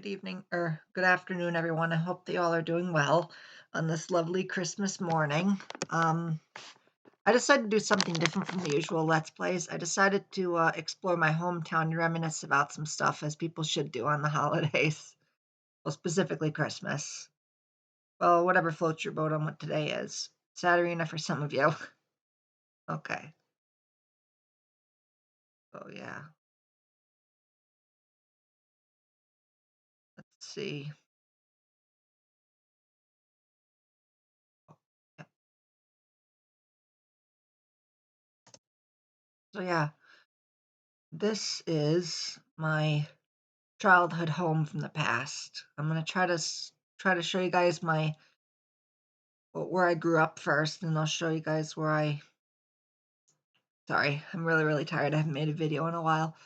Good evening or good afternoon, everyone. I hope they all are doing well on this lovely Christmas morning. Um, I decided to do something different from the usual Let's Plays. I decided to explore my hometown and reminisce about some stuff, as people should do on the holidays. Well, specifically Christmas. Well, whatever floats your boat on what today is. Saturday for some of you. Okay. Oh, yeah. Let's see. Yep. So, yeah, this is my childhood home from the past. I'm gonna try to show you guys where I grew up first, and I'll show you guys where I. Sorry, I'm really tired. I haven't made a video in a while.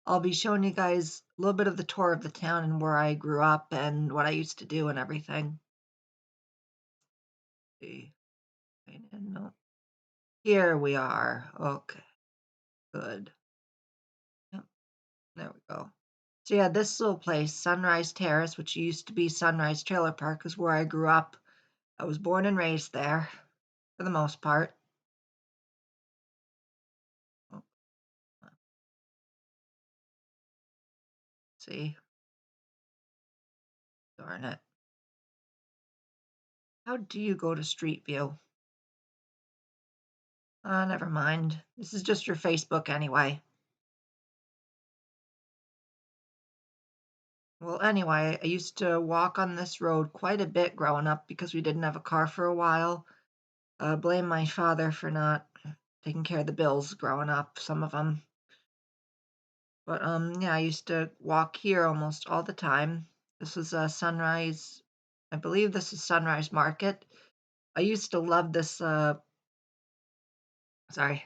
I'll be showing you guys a little bit of the tour of the town and where I grew up and what I used to do and everything. See, no, here we are. Okay, good. Yep, there we go. So yeah, this little place, Sunrise Terrace, which used to be Sunrise Trailer Park, is where I grew up. I was born and raised there, for the most part. Oh, see, darn it. How do you go to Street View? Never mind. This is just your Facebook anyway. Well, anyway, I used to walk on this road quite a bit growing up because we didn't have a car for a while. Blame my father for not taking care of the bills growing up, some of them. But yeah, I used to walk here almost all the time. This was a Sunrise, I believe this is Sunrise Market. I used to love this sorry.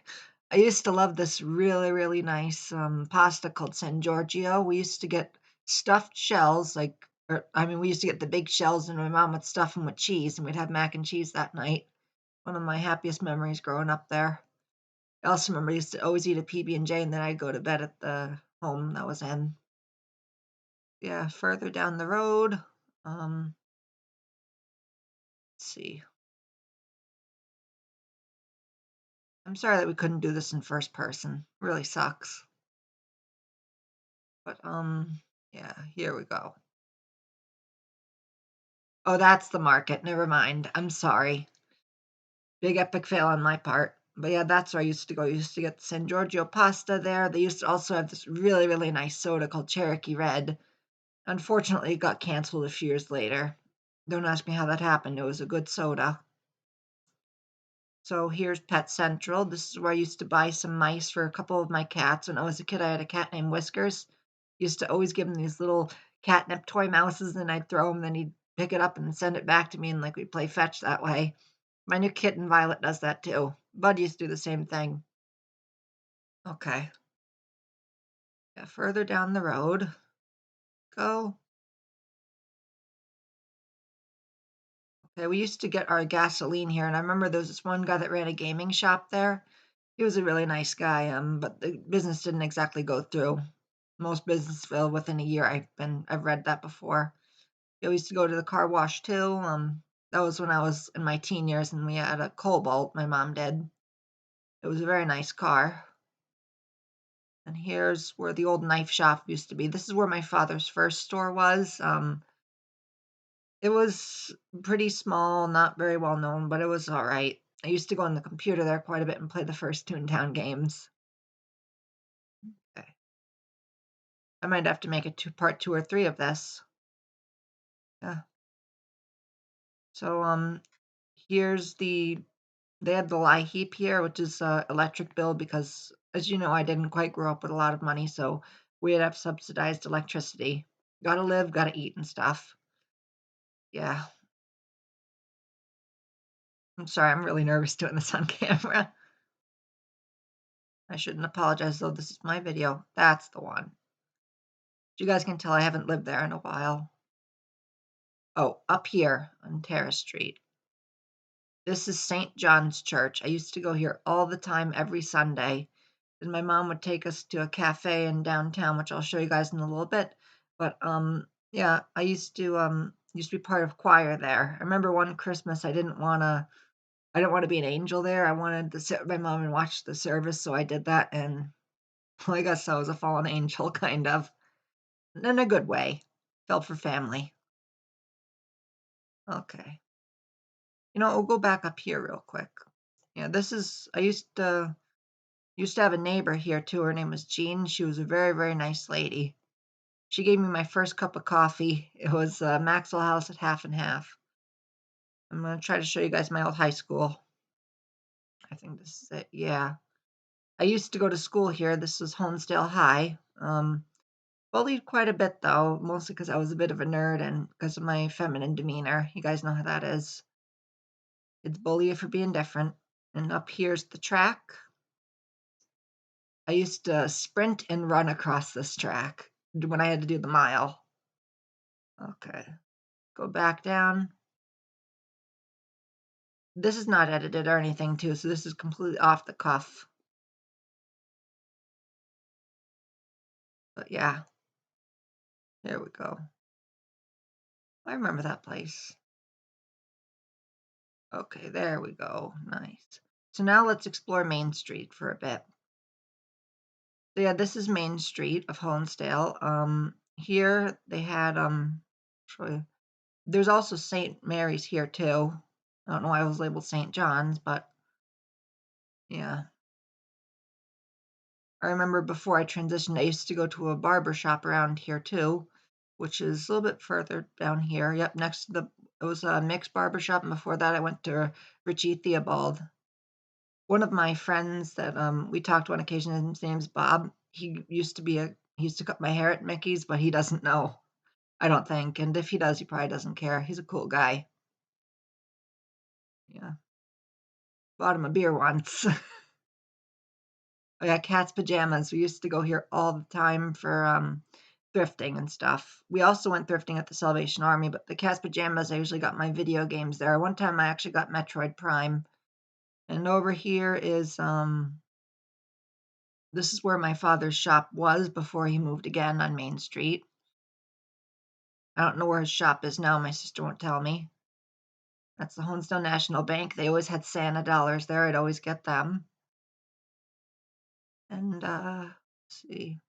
I used to love this really nice pasta called San Giorgio. We used to get stuffed shells, we used to get the big shells, and my mom would stuff them with cheese, and we'd have mac and cheese that night. One of my happiest memories growing up there. I also remember I used to always eat a PB&J, and then I'd go to bed at the home that was in. Yeah, further down the road, let's see. I'm sorry that we couldn't do this in first person. Really sucks. But yeah, here we go. Oh, that's the market. Never mind. I'm sorry. Big epic fail on my part. But yeah, that's where I used to go. I used to get San Giorgio pasta there. They used to also have this really nice soda called Cherokee Red. Unfortunately, it got canceled a few years later. Don't ask me how that happened. It was a good soda. So here's Pet Central. This is where I used to buy some mice for a couple of my cats. When I was a kid, I had a cat named Whiskers. Used to always give him these little catnip toy mouses, and I'd throw him, then he'd pick it up and send it back to me, and like we'd play fetch that way. My new kitten Violet does that too. Bud used to do the same thing. Okay. Yeah, further down the road. Go. Okay, we used to get our gasoline here, and I remember there was this one guy that ran a gaming shop there. He was a really nice guy, but the business didn't exactly go through. Most business fail within a year. I've read that before. I used to go to the car wash too. That was when I was in my teen years, and we had a Cobalt. My mom did. It was a very nice car. And here's where the old knife shop used to be. This is where my father's first store was. It was pretty small, not very well known, but it was all right. I used to go on the computer there quite a bit and play the first Toontown games. Okay. I might have to make a part 2 or 3 of this. Yeah. So here's they had the lie heap here, which is electric bill, because as you know, I didn't quite grow up with a lot of money, so we'd have subsidized electricity. Gotta live, gotta eat and stuff. Yeah. I'm sorry, I'm really nervous doing this on camera. I shouldn't apologize, though. This is my video. That's the one. You guys can tell I haven't lived there in a while. Oh, up here on Terrace Street. This is St. John's Church. I used to go here all the time, every Sunday. And my mom would take us to a cafe in downtown, which I'll show you guys in a little bit. But Yeah, I used to be part of choir there. I remember one Christmas I didn't wanna be an angel there. I wanted to sit with my mom and watch the service, so I did that, and well, I guess I was a fallen angel, kind of, in a good way. Felt for family. Okay. We'll go back up here real quick. Yeah, this is I used to have a neighbor here too. Her name was Jean. She was a very, very nice lady. She gave me my first cup of coffee. It was Maxwell House at half and half. I'm gonna try to show you guys my old high school. I think this is it. Yeah. I used to go to school here. This was Honesdale High. Bullied quite a bit though, mostly because I was a bit of a nerd and because of my feminine demeanor. You guys know how that is. It's bully you for being different. And up here's the track. I used to sprint and run across this track when I had to do the mile. Okay, go back down. This is not edited or anything too, so this is completely off the cuff. But yeah, there we go. I remember that place. Okay, there we go. Nice. So now let's explore Main Street for a bit. So yeah, this is Main Street of Honesdale. Here they had show you. There's also St. Mary's here too. I don't know why it was labeled St. John's, but yeah. I remember before I transitioned, I used to go to a barber shop around here too, which is a little bit further down here. Yep, next to it was a mixed barber shop, and before that I went to Richie Theobald. One of my friends that we talked to on occasion, his name's Bob. He used to cut my hair at Mickey's, but he doesn't know, I don't think. And if he does, he probably doesn't care. He's a cool guy. Yeah. Bought him a beer once. Oh yeah, Cat's Pajamas. We used to go here all the time for thrifting and stuff. We also went thrifting at the Salvation Army, but the Cat's Pajamas, I usually got my video games there. One time I actually got Metroid Prime. And over here is this is where my father's shop was before he moved again on Main Street. I don't know where his shop is now. My sister won't tell me. That's the Honesdale National Bank. They always had Santa dollars there. I'd always get them. And let's see.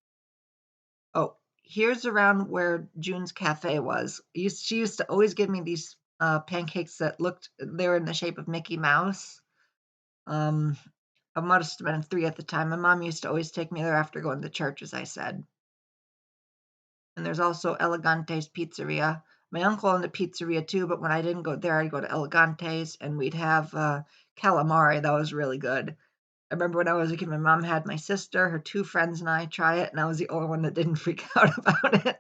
Oh, here's around where June's Cafe was. She used to always give me these pancakes that they were in the shape of Mickey Mouse. Um, I must have been 3 at the time. My mom used to always take me there after going to church, as I said. And there's also Elegante's Pizzeria. My uncle owned a pizzeria too, but when I didn't go there, I'd go to Elegante's and we'd have calamari. That was really good. I remember when I was a kid, my mom had my sister, her 2 friends, and I try it, and I was the only one that didn't freak out about it.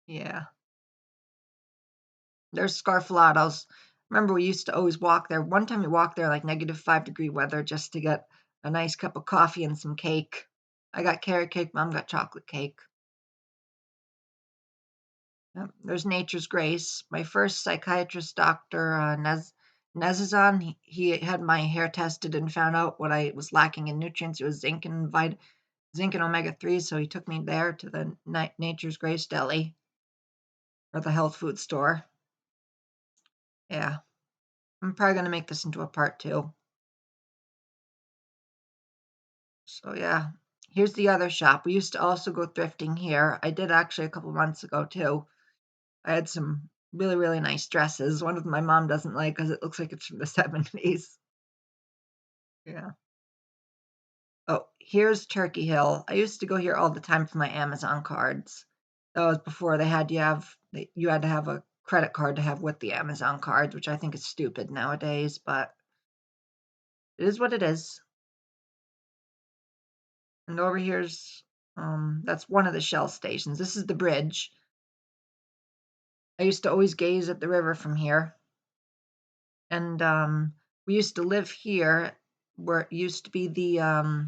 Yeah. There's Scarfalatos. Remember, we used to always walk there. One time we walked there like -5-degree weather just to get a nice cup of coffee and some cake. I got carrot cake, mom got chocolate cake. Yep. There's Nature's Grace. My first psychiatrist, Dr. Nezazan, he had my hair tested and found out what I was lacking in nutrients. It was zinc and omega-3, so he took me there to the Nature's Grace deli or the health food store. Yeah. I'm probably going to make this into a part 2. So yeah, here's the other shop. We used to also go thrifting here. I did actually a couple months ago too. I had some really, really nice dresses. One of them my mom doesn't like because it looks like it's from the 70s. Yeah. Oh, here's Turkey Hill. I used to go here all the time for my Amazon cards. That was before you had to have a credit card to have with the Amazon cards, which I think is stupid nowadays, but it is what it is. And over here's that's one of the Shell stations. This is the bridge. I used to always gaze at the river from here. And we used to live here where it used to be it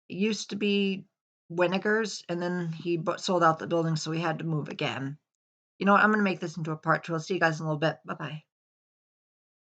used to be Winnegar's, and then he sold out the building, so we had to move again. You know what? I'm going to make this into a part 2. I'll see you guys in a little bit. Bye bye.